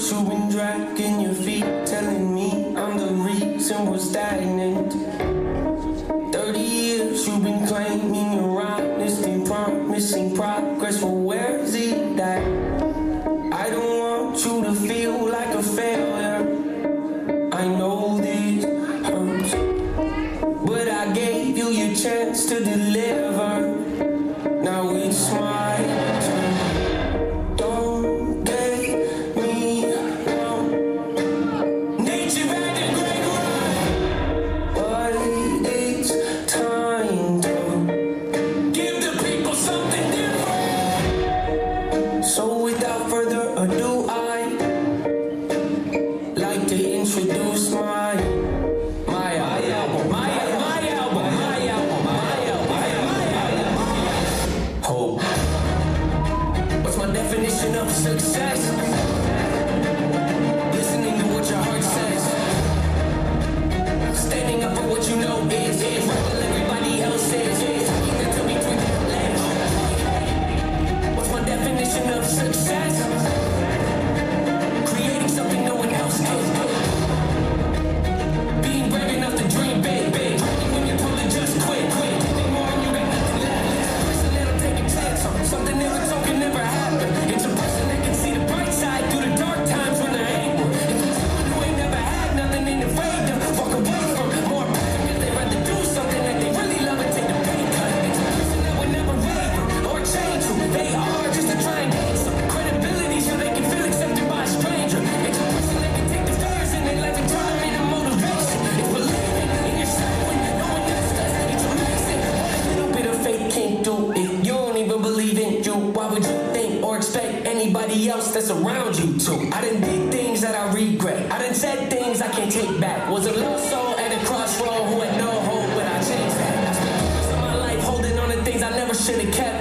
years you've been dragging your feet, telling me I'm the reason we're stagnant. 30 years you've been claiming your honesty, promising progress, well where's it at? I don't want you to feel like a failure. I know this hurts, but I gave you your chance to deliver. Now it's my turn. Don't get me wrong. Nature had a great run, but it's time to give the people something different. So without further ado, I'd like to introduce my hope. What's my definition of success? Listening to what your heart says. Standing up for what you know is right while everybody else says. Talking until between the legs. What's my definition of success? Creating something no one else can. Being brave enough to dream big. When you're told to just quit. Anything more and you got nothing left. Person that'll take a chance on something never told can never happen. It's a person that can see the bright side through the dark times when they're angry. It's someone who ain't never had nothing and afraid to walk away from more passion because they'd rather do something that they really love and take the pay cut. It's a person that would never waver or change who they are just to try and gain some credibility so they can feel accepted by a stranger. It's a person that can take the fears in their life and turn them into motivation. It's believing in yourself when no one else does. It's amazing what a little bit of faith can do. If you don't even believe in you, why would you think or expect anybody else that's around you to? I done did things that I regret. I done said things I can't take back. Was a lost soul at a crossroad who had no hope, but I changed that. I spent the rest of my life holding on to things I never should have kept.